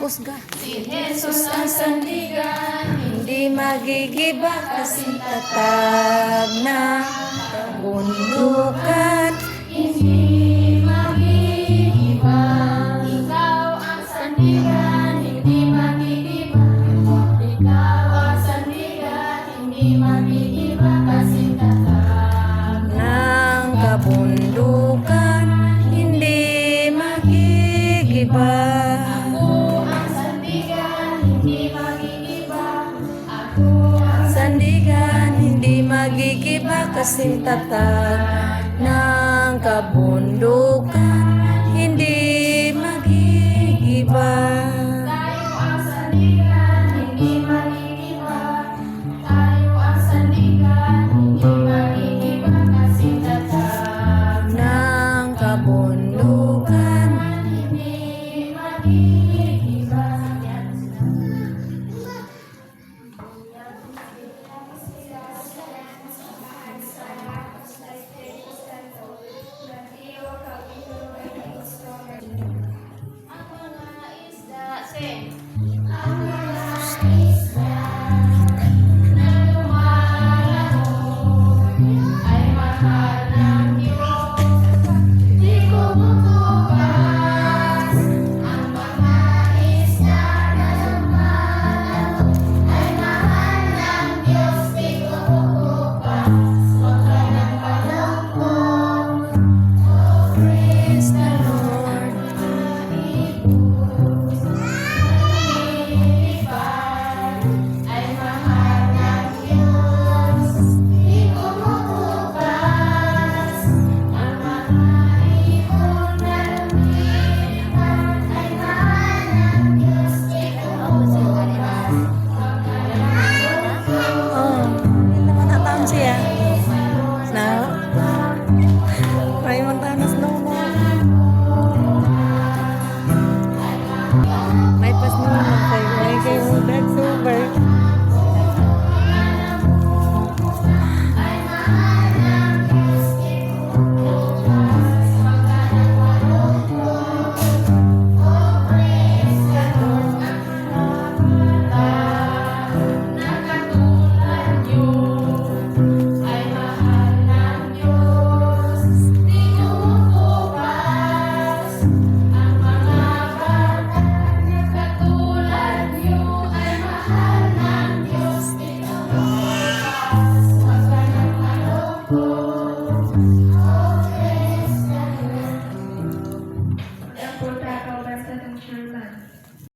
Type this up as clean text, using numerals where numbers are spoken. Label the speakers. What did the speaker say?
Speaker 1: husga.
Speaker 2: Si Jesus ang sandigan,
Speaker 1: Hindi magigiba kasing tatag na kabundukan.
Speaker 2: hindi magigiba. Ikaw ang sandigan, hindi magigiba. Ikaw ang sandigan, hindi magigiba kasi tatag.
Speaker 1: Ng kabundukan, hindi magigiba.
Speaker 2: Ako ang sandigan, hindi magigiba. Ako ang
Speaker 1: Sandigan, hindi magigiba kasing tatag ng kabundukan, hindi magigiba.
Speaker 2: tayo ang sandigan, hindi magigiba. Tayo ang sandigan, hindi magigiba kasi tatag.
Speaker 1: Ng kabundukan,
Speaker 2: Hindi magigiba. Ang mga isda, sing. Ang mga isda na lumalahon ay mahal ng Diyos. Di kumukupas. Ang mga isda na lumalahon ay mahal ng Diyos. Di kumukupas. Huwag ka nang malungkot. Oh, praise the Lord. Ay mahal ng Diyos, di kumukupas. Ang mga ibon na lumilipad ay mahal ng Diyos, di kumukupas. Huwag ka lang malungkot.
Speaker 1: oh, hindi naman nataon siya. Na? May mga na snow mo. May pas naman kayo. May kayo mo